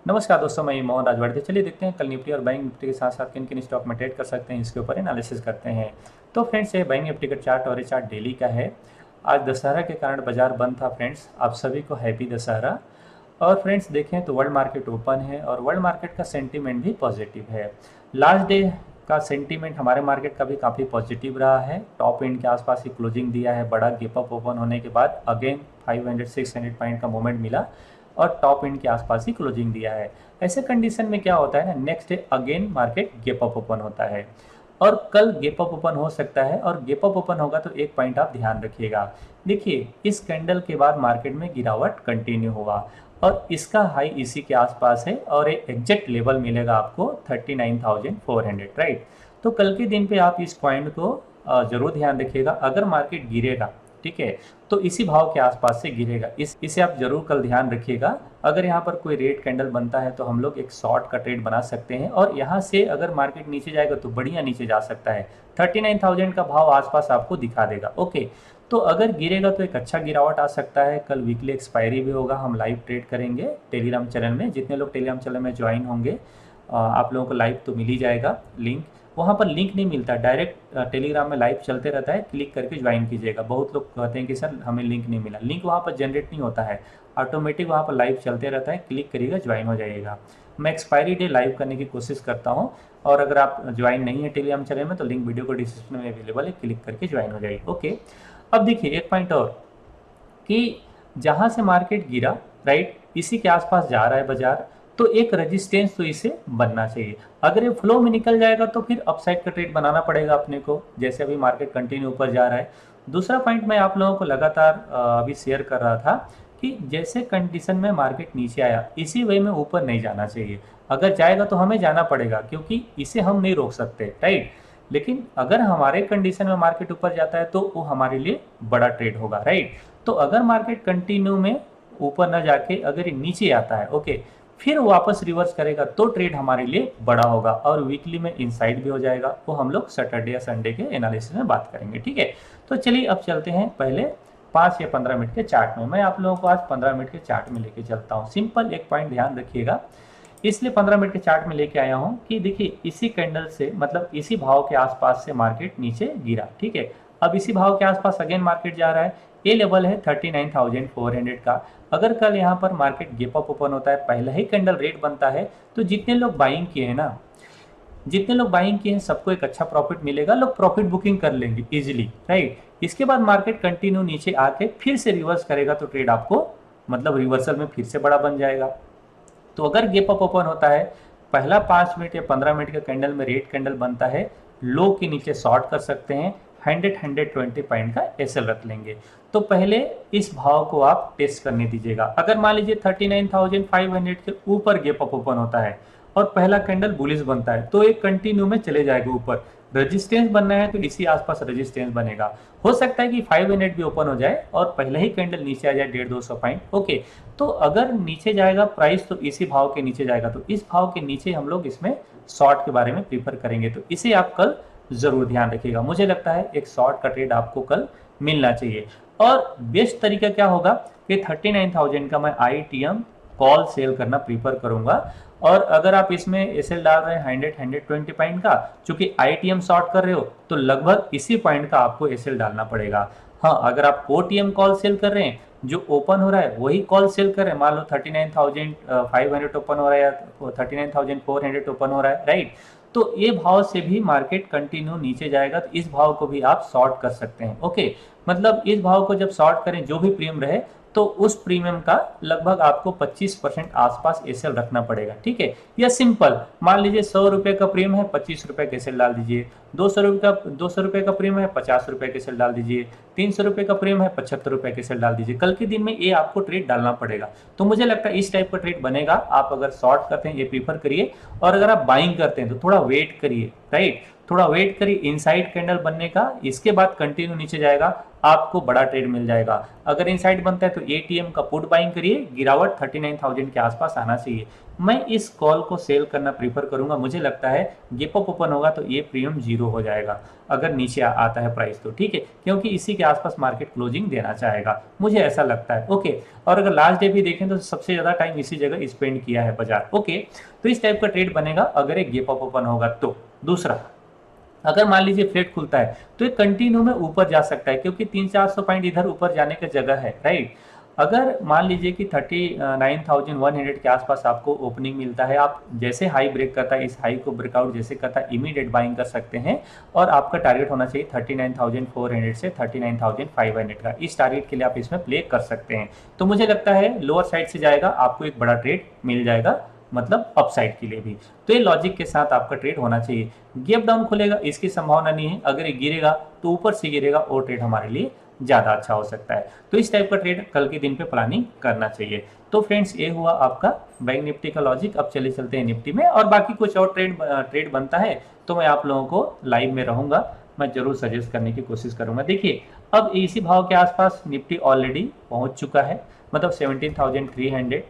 नमस्कार दोस्तों, मैं मोहन राजवाड़े। चलिए देखते हैं कल निफ्टी और बैंक निफ्टी के साथ साथ किन किन स्टॉक में ट्रेड कर सकते हैं, इसके ऊपर एनालिसिस करते हैं। तो फ्रेंड्स, ये बैंक निफ्टी का चार्ट और ये चार्ट डेली का है। आज दशहरा के कारण बाजार बंद था। फ्रेंड्स, आप सभी को हैप्पी दशहरा। और फ्रेंड्स देखें तो वर्ल्ड मार्केट ओपन है और वर्ल्ड मार्केट का सेंटीमेंट भी पॉजिटिव है। लास्ट डे का सेंटीमेंट हमारे मार्केट का भी काफ़ी पॉजिटिव रहा है। टॉप एंड के आसपास ही क्लोजिंग दिया है। बड़ा गैप अप ओपन होने के बाद अगेन 500-600 पॉइंट का मूवमेंट मिला और टॉप एंड के आसपास ही क्लोजिंग दिया है। ऐसे कंडीशन में क्या होता है ना, next day again market gap up open होता है और कल गैप अप ओपन हो सकता है। और गैप अप ओपन होगा तो एक पॉइंट आप ध्यान रखिएगा। देखिए, इस कैंडल के बाद मार्केट में गिरावट कंटिन्यू हुआ और इसका हाई इसी के आसपास है और एक एग्जैक्ट लेवल मिलेगा आपको 39,400, राइट। तो कल के दिन पे आप इस पॉइंट को जरूर ध्यान रखिएगा। अगर मार्केट गिरेगा, ठीक है, तो इसी भाव के आसपास से गिरेगा। इसे आप जरूर कल ध्यान रखिएगा। अगर यहाँ पर कोई रेड कैंडल बनता है तो हम लोग एक शॉर्ट का ट्रेड बना सकते हैं और यहाँ से अगर मार्केट नीचे जाएगा तो बढ़िया नीचे जा सकता है। 39,000 का भाव आसपास आपको दिखा देगा। ओके, तो अगर गिरेगा तो एक अच्छा गिरावट आ सकता है। कल वीकली एक्सपायरी भी होगा। हम लाइव ट्रेड करेंगे टेलीग्राम चैनल में। जितने लोग टेलीग्राम चैनल में ज्वाइन होंगे, आप लोगों को लाइव तो मिल ही जाएगा लिंक। वहाँ पर लिंक नहीं मिलता, डायरेक्ट टेलीग्राम में लाइव चलते रहता है, क्लिक करके ज्वाइन कीजिएगा। बहुत लोग कहते हैं कि सर हमें लिंक नहीं मिला। लिंक वहाँ पर जनरेट नहीं होता है, ऑटोमेटिक वहाँ पर लाइव चलते रहता है। क्लिक करिएगा, ज्वाइन हो जाइएगा। मैं एक्सपायरी डे लाइव करने की कोशिश करता हूँ और अगर आप ज्वाइन नहीं है टेलीग्राम चैनल में तो लिंक वीडियो को डिस्क्रिप्शन में अवेलेबल है, क्लिक करके ज्वाइन हो जाइए। ओके, अब देखिए एक पॉइंट और कि जहाँ से मार्केट गिरा, राइट, इसी के आसपास जा रहा है बाजार, तो एक रेजिस्टेंस तो इसे बनना चाहिए। अगर ये फ्लो में निकल जाएगा तो फिर अपसाइड का ट्रेड बनाना पड़ेगा अपने को, जैसे अभी मार्केट कंटिन्यू ऊपर जा रहा है। दूसरा पॉइंट मैं आप लोगों को लगातार अभी शेयर कर रहा था कि जैसे कंडीशन में मार्केट नीचे आया, इसी वे में ऊपर नहीं जाना चाहिए। अगर जाएगा तो हमें जाना पड़ेगा क्योंकि इसे हम नहीं रोक सकते, राइट। लेकिन अगर हमारे कंडीशन में मार्केट ऊपर जाता है तो वो हमारे लिए बड़ा ट्रेड होगा, राइट। तो अगर मार्केट कंटिन्यू में ऊपर ना जाके अगर ये नीचे आता है, ओके, फिर वापस रिवर्स करेगा तो ट्रेड हमारे लिए बड़ा होगा और वीकली में इनसाइड भी हो जाएगा। वो हम लोग सैटरडे या संडे के एनालिसिस में बात करेंगे, ठीक है। तो चलिए अब चलते हैं पहले 5 या 15 मिनट के चार्ट में। मैं आप लोगों को आज 15 मिनट के चार्ट में लेके चलता हूँ। सिंपल एक पॉइंट ध्यान रखिएगा, इसलिए 15 मिनट के चार्ट में लेके आया हूँ कि देखिए इसी कैंडल से, मतलब इसी भाव के आसपास से मार्केट नीचे गिरा, ठीक है। अब इसी भाव के आसपास अगेन मार्केट जा रहा है। ये लेवल है 39,400 का। अगर कल यहाँ पर मार्केट गैप अप ओपन होता है, पहला ही कैंडल रेड बनता है, तो जितने लोग बाइंग किए हैं ना, जितने लोग बाइंग किए हैं सबको एक अच्छा प्रॉफिट मिलेगा। लोग प्रॉफिट बुकिंग कर लेंगे इजीली, राइट। इसके बाद मार्केट कंटिन्यू नीचे आके फिर से रिवर्स करेगा तो ट्रेड आपको, मतलब रिवर्सल में फिर से बड़ा बन जाएगा। तो अगर गैप अप ओपन होता है, पहला 5 मिनट या 15 मिनट का कैंडल में रेड कैंडल बनता है, लो के नीचे शॉर्ट कर सकते हैं। 100-120 पॉइंट का एसएल रख लेंगे। तो पहले इस भाव को आप टेस्ट करने दीजिएगा। अगर मान लीजिए 39,500 के ऊपर गैप अप ओपन होता है और पहला कैंडल बुलिश बनता है तो एक कंटिन्यू में चले जाएगा ऊपर। रेजिस्टेंस बनना है तो इसी आसपास रेजिस्टेंस बनेगा। हो सकता है कि 500 भी ओपन हो जाए और पहले ही कैंडल नीचे आ जाए 150-200 पॉइंट। ओके, तो अगर नीचे जाएगा प्राइस तो इसी भाव के नीचे जाएगा, तो इस भाव के नीचे हम लोग इसमें शॉर्ट के बारे में प्रीफर करेंगे। तो इसे आप कल जरूर ध्यान रखिएगा। मुझे लगता है एक शॉर्ट का ट्रेड आपको कल मिलना चाहिए। और बेस्ट तरीका क्या होगा कि 39,000 का मैं आईटीएम कॉल सेल करना प्रीफर करूंगा। और अगर आप इसमें एसएल डाल रहे हैं 100-120 पॉइंट का, चूंकि आईटीएम शॉर्ट कर रहे हो तो लगभग इसी पॉइंट का आपको एसएल डालना पड़ेगा। हाँ, अगर आप ओटीएम कॉल सेल कर रहे हैं, जो ओपन हो रहा है वही कॉल सेल कर रहे हैं, मान लो 39,500 ओपन हो रहा है या 39,400 ओपन हो रहा है, राइट। तो ये भाव से भी मार्केट कंटिन्यू नीचे जाएगा तो इस भाव को भी आप शॉर्ट कर सकते हैं। ओके, मतलब इस भाव को जब शॉर्ट करें, जो भी प्रीमियम रहे, तो उस प्रीमियम का लगभग आपको 25% आसपास एसएल रखना पड़ेगा, ठीक है। या सिंपल मान लीजिए 100 रुपए का प्रीमियम है, 25 रुपए का एसएल डाल दीजिए। 200 रुपए का प्रीमियम है, 50 रुपए का एसएल डाल दीजिए। 300 रुपए का प्रीमियम है, 75 रुपए का एसएल डाल दीजिए। कल के दिन में ये आपको ट्रेड डालना पड़ेगा। तो मुझे लगता है इस टाइप का ट्रेड बनेगा। आप अगर शॉर्ट करते हैं ये प्रीफर करिए, और अगर आप बाइंग करते हैं तो थोड़ा वेट करिए, राइट। थोड़ा वेट करिए इनसाइड कैंडल बनने का, इसके बाद कंटिन्यू नीचे जाएगा। आपको बड़ा ट्रेड मिल जाएगा। अगर इनसाइड बनता है तो एटीएम का पुट बाइंग करिए, गिरावट 39,000 के आसपास आना चाहिए। मैं इस कॉल को सेल करना प्रीफर करूंगा। मुझे लगता है गैप अप ओपन होगा तो ये प्रीमियम जीरो हो जाएगा अगर नीचे आता है प्राइस तो, ठीक है, क्योंकि इसी के आसपास मार्केट क्लोजिंग देना चाहेगा, मुझे ऐसा लगता है। ओके, और अगर लास्ट डे भी देखें तो सबसे ज्यादा टाइम इसी जगह स्पेंड किया है बाजार। ओके, तो इस टाइप का ट्रेड बनेगा अगर एक गैप अप ओपन होगा तो। दूसरा, अगर मान लीजिए फ्लैट खुलता है तो ये कंटिन्यू में ऊपर जा सकता है, क्योंकि 300-400 पॉइंट इधर ऊपर जाने की जगह है, राइट। अगर मान लीजिए कि 39,100 के आसपास आपको ओपनिंग मिलता है, आप जैसे हाई ब्रेक करता है, इस हाई को ब्रेकआउट जैसे करता है, इमीडिएट बाइंग कर सकते हैं। और आपका टारगेट होना चाहिए 39,400 से 39,500 का। इस टारगेट के लिए आप इसमें प्ले कर सकते हैं। तो मुझे लगता है लोअर साइड से जाएगा, आपको एक बड़ा ट्रेड मिल जाएगा, मतलब अपसाइड के लिए भी। तो ये लॉजिक के साथ आपका ट्रेड होना चाहिए। गैप डाउन खुलेगा इसकी संभावना नहीं है, अगर ये गिरेगा तो ऊपर से गिरेगा, और ट्रेड हमारे लिए ज़्यादा अच्छा हो सकता है। तो इस टाइप का ट्रेड कल के दिन पे प्लानिंग करना चाहिए। तो फ्रेंड्स, ये हुआ आपका बैंक निफ्टी का लॉजिक। अब चले चलते हैं निफ्टी में, और बाकी कुछ और ट्रेड बनता है तो मैं आप लोगों को लाइव में रहूँगा, मैं जरूर सजेस्ट करने की कोशिश करूँगा। देखिए, अब इसी भाव के आसपास निफ्टी ऑलरेडी पहुँच चुका है, मतलब 17,300।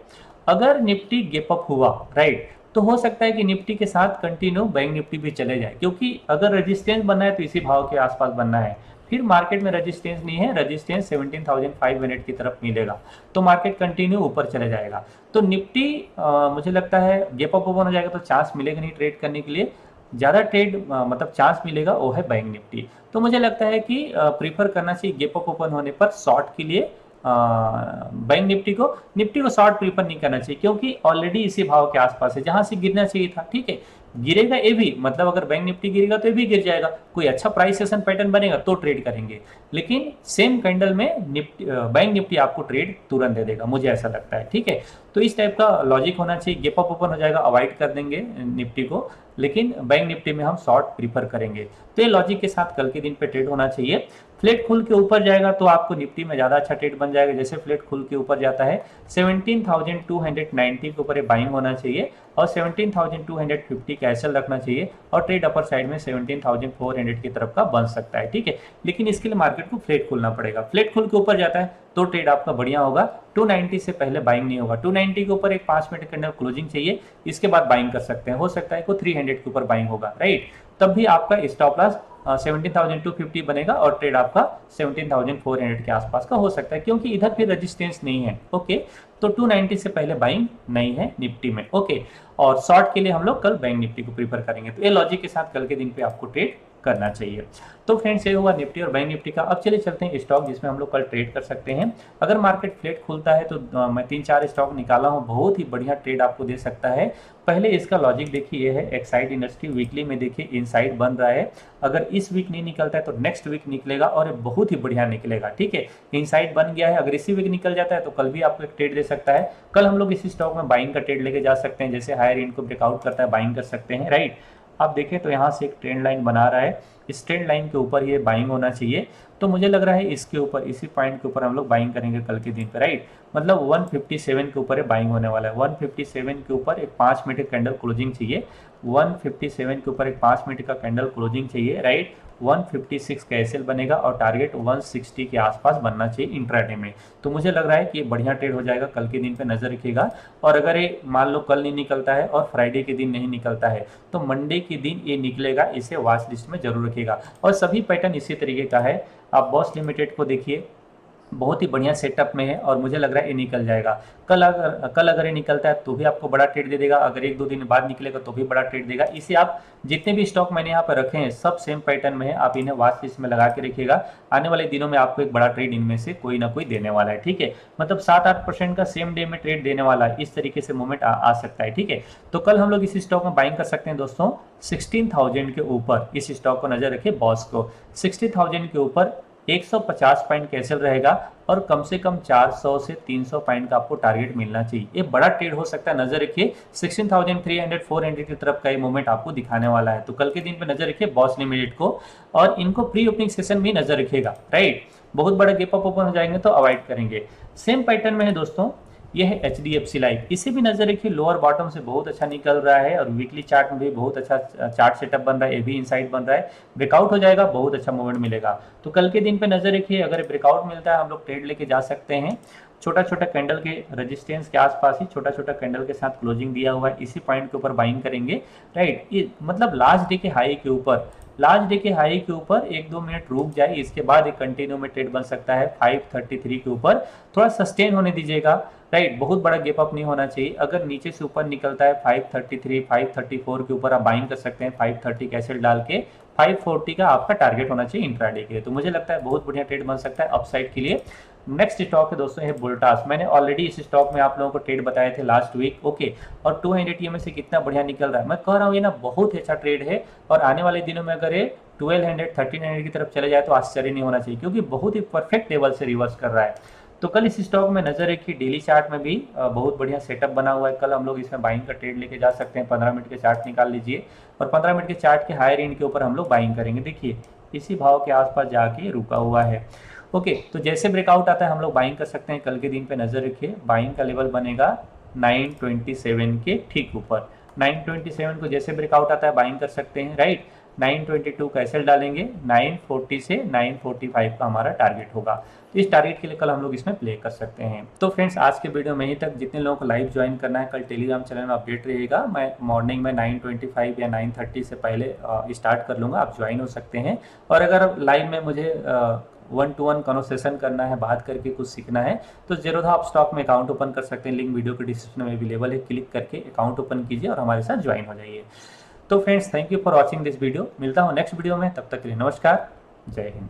अगर निफ्टी गैप अप हुआ, राइट, तो हो सकता है कि निफ्टी के साथ कंटिन्यू बैंक निफ्टी भी चले जाए, क्योंकि अगर रेजिस्टेंस बनना है तो इसी भाव के आसपास बनना है। फिर मार्केट में रेजिस्टेंस नहीं है, रेजिस्टेंस 17,500 की तरफ मिलेगा, तो मार्केट कंटिन्यू ऊपर चले जाएगा। तो निफ्टी मुझे लगता है गैप अप ओपन हो जाएगा तो चांस मिलेगा नहीं ट्रेड करने के लिए। ज़्यादा ट्रेड मतलब चांस मिलेगा वो है बैंक निफ्टी। तो मुझे लगता है कि प्रीफर करना चाहिए गैप अप ओपन होने पर शॉर्ट के लिए बैंक निफ्टी को शॉर्ट प्रीफर नहीं करना चाहिए, क्योंकि ऑलरेडी इसी भाव के आसपास है जहां से गिरना चाहिए था, ठीक है। गिरेगा ये भी, मतलब अगर बैंक निफ्टी गिरेगा तो ये भी गिर जाएगा, कोई अच्छा प्राइस सेशन पैटर्न बनेगा तो ट्रेड करेंगे, लेकिन सेम कैंडल में बैंक निफ्टी आपको ट्रेड तुरंत दे देगा, मुझे ऐसा लगता है, ठीक है। तो इस टाइप का लॉजिक होना चाहिए। गैप अप ओपन हो जाएगा, अवॉइड कर देंगे निफ्टी को, लेकिन बैंक निफ्टी में हम शॉर्ट प्रीफर करेंगे। तो ये लॉजिक के साथ कल के दिन पे ट्रेड होना चाहिए। फ्लैट खुल के ऊपर जाएगा तो आपको निफ्टी में ज़्यादा अच्छा ट्रेड बन जाएगा। जैसे फ्लैट खुल के ऊपर जाता है 17,290 के ऊपर बाइंग होना चाहिए, और 17,250 कैंसिल रखना चाहिए, और ट्रेड अपर साइड में 17,400 की तरफ का बन सकता है, ठीक है। लेकिन इसके लिए मार्केट को फ्लैट खुलना पड़ेगा। फ्लैट खुल के ऊपर जाता है तो ट्रेड आपका बढ़िया होगा। 290 से पहले बाइंग नहीं होगा। 290 के ऊपर एक 5 मिनट के अंदर क्लोजिंग चाहिए, इसके बाद बाइंग कर सकते हैं। हो सकता है को 300 के ऊपर बाइंग होगा, राइट, तब भी आपका स्टॉप लॉस 17,250 बनेगा, और ट्रेड आपका 17,400 के आसपास का हो सकता है, क्योंकि इधर फिर रेजिस्टेंस नहीं है। ओके, तो 290 से पहले बाइंग नहीं है निफ्टी में। ओके, और शॉर्ट के लिए हम लोग कल बैंक निफ्टी को प्रीफर करेंगे। तो ये लॉजिक के साथ कल के दिन पे आपको ट्रेड करना चाहिए। तो फ्रेंड्स, ये हुआ निफ्टी और बैंक निफ्टी का। अब चले चलते हैं स्टॉक जिसमें हम लोग कल ट्रेड कर सकते हैं। अगर मार्केट फ्लैट खुलता है तो मैं 3-4 स्टॉक निकाला हूं, बहुत ही बढ़िया ट्रेड आपको दे सकता है। पहले इसका लॉजिक देखिए, ये है एक्साइड इंडस्ट्री। वीकली में देखिए इनसाइड बन रहा है, अगर इस वीक नहीं निकलता है तो नेक्स्ट वीक निकलेगा, और ये बहुत ही बढ़िया निकलेगा, ठीक है। इनसाइड बन गया है, अगर इसी वीक निकल जाता है तो कल भी आपको एक ट्रेड दे सकता है। कल हम लोग इसी स्टॉक में बाइंग का ट्रेड लेके जा सकते हैं, जैसे हायर एंड को ब्रेकआउट करता है बाइंग कर सकते हैं, राइट। आप देखें तो यहाँ से एक ट्रेंड लाइन बना रहा है, इस ट्रेंड लाइन के ऊपर ये बाइंग होना चाहिए। तो मुझे लग रहा है इसके ऊपर, इसी पॉइंट के ऊपर हम लोग बाइंग करेंगे कल के दिन पे, राइट। मतलब 157 के ऊपर बाइंग होने वाला है। 157 के ऊपर एक 5 मिनट का कैंडल क्लोजिंग चाहिए। 157 के ऊपर एक 5 मिनट का कैंडल क्लोजिंग चाहिए, राइट। 156 का एसएल बनेगा, और टारगेट 160 के आसपास बनना चाहिए इंट्राडे में। तो मुझे लग रहा है कि ये बढ़िया ट्रेड हो जाएगा, कल के दिन पे नजर रखिएगा। और अगर ये मान लो कल नहीं निकलता है और फ्राइडे के दिन नहीं निकलता है तो मंडे के दिन ये निकलेगा, इसे वॉच लिस्ट में जरूर रखिएगा। और सभी पैटर्न इसी तरीके का है। आप बॉस लिमिटेड को देखिए, बहुत ही बढ़िया सेटअप में है, और मुझे लग रहा है ये निकल जाएगा। कल अगर ये निकलता है तो भी आपको बड़ा ट्रेड दे देगा, अगर 1-2 दिन बाद निकलेगा तो भी बड़ा ट्रेड देगा। इसे आप जितने भी स्टॉक मैंने यहाँ पर रखे हैं सब सेम पैटर्न में है, आप इन्हें वॉच लिस्ट में लगा के रखिएगा। आने वाले दिनों में आपको एक बड़ा ट्रेड इनमें से कोई ना कोई देने वाला है, ठीक है। मतलब 7-8% का सेम डे में ट्रेड देने वाला है, इस तरीके से मूवमेंट आ सकता है, ठीक है। तो कल हम लोग इस स्टॉक में बाइंग कर सकते हैं दोस्तों 16,000 के ऊपर। इस स्टॉक को नजर रखिए, बॉस को 60,000 के ऊपर 150 पॉइंट कैंसिल रहेगा, और कम से कम 400 से 300 पॉइंट का आपको टारगेट मिलना चाहिए। ये बड़ा ट्रेड हो सकता है, नजर रखिए 16,300-400 की तरफ का ये मूवमेंट आपको दिखाने वाला है। तो कल के दिन पे नजर रखिए बॉस लिमिटेड को, और इनको प्री ओपनिंग सेशन में नजर रखिएगा, राइट। बहुत बड़ा गैप अप ओपन हो जाएंगे तो अवॉइड करेंगे। सेम पैटर्न में है दोस्तों, ये है HDFC लाइफ, इसे भी नजर रखिए लोअर बॉटम से बहुत अच्छा निकल रहा है और वीकली चार्ट में भी बहुत अच्छा चार्ट सेटअप बन रहा है, ये भी इनसाइड बन रहा है। ब्रेकआउट हो जाएगा बहुत अच्छा मूवमेंट मिलेगा। तो कल के दिन पे नजर रखिए, अगर ब्रेकआउट मिलता है हम लोग ट्रेड लेके जा सकते हैं। छोटा छोटा कैंडल के रेजिस्टेंस के आसपास ही छोटा छोटा कैंडल के साथ क्लोजिंग दिया हुआ है, इसी पॉइंट के ऊपर बाइंग करेंगे, राइट। ये मतलब लास्ट डे के हाई के ऊपर, लास्ट डे के हाई के ऊपर 1-2 मिनट रुक जाए, इसके बाद एक कंटिन्यू में ट्रेड बन सकता है 533 के ऊपर। थोड़ा सस्टेन होने दीजिएगा, राइट। बहुत बड़ा गैप अप नहीं होना चाहिए। अगर नीचे से ऊपर निकलता है 533 534 के ऊपर आप बाइंग कर सकते हैं 530 कैसेल डाल के। 540 का आपका टारगेट होना चाहिए इंट्राडे के लिए। तो मुझे लगता है बहुत बढ़िया ट्रेड बन सकता है अपसाइड के लिए। नेक्स्ट स्टॉक है दोस्तों है वोल्टास। मैंने ऑलरेडी इस स्टॉक में आप लोगों को ट्रेड बताए थे लास्ट वीक, ओके। और 200 EMA से कितना बढ़िया निकल रहा है, मैं कह रहा हूँ ये ना बहुत ही अच्छा ट्रेड है। और आने वाले दिनों में अगर ये 1200 1300 की तरफ चले जाए तो आश्चर्य नहीं होना चाहिए, क्योंकि बहुत ही परफेक्ट लेवल से रिवर्स कर रहा है। तो कल इस स्टॉक में नजर रखिए, डेली चार्ट में भी बहुत बढ़िया सेटअप बना हुआ है। कल हम लोग इसमें बाइंग का ट्रेड लेके जा सकते हैं। 15 मिनट के चार्ट निकाल लीजिए और 15 मिनट के चार्ट के हायर एंड के ऊपर हम लोग बाइंग करेंगे। देखिए इसी भाव के आसपास जाके रुका हुआ है, ओके। तो जैसे ब्रेकआउट आता है हम लोग बाइंग कर सकते हैं। कल के दिन पे नजर रखिए, बाइंग का लेवल बनेगा 927 के ठीक ऊपर। 927 को जैसे ब्रेकआउट आता है बाइंग कर सकते हैं, राइट। 922 का एसएल डालेंगे, 940 से 945 का हमारा टारगेट होगा। तो इस टारगेट के लिए कल हम लोग इसमें प्ले कर सकते हैं। तो फ्रेंड्स आज के वीडियो में ही तक। जितने लोगों को लाइव ज्वाइन करना है कल टेलीग्राम चैनल में अपडेट रहेगा। मैं मॉर्निंग में 9:25 या 9:30 से पहले स्टार्ट कर लूँगा, आप ज्वाइन हो सकते हैं। और अगर लाइव में मुझे 1-to-1 कन्वर्सेशन करना है, बात करके कुछ सीखना है, तो ज़ेरोधा आप स्टॉक में अकाउंट ओपन कर सकते हैं। लिंक वीडियो के डिस्क्रिप्शन में अवेलेबल है, क्लिक करके अकाउंट ओपन कीजिए और हमारे साथ ज्वाइन हो जाइए। तो friends thank you for watching this video. मिलता हूँ नेक्स्ट वीडियो में, तब तक के लिए नमस्कार, जय हिंद।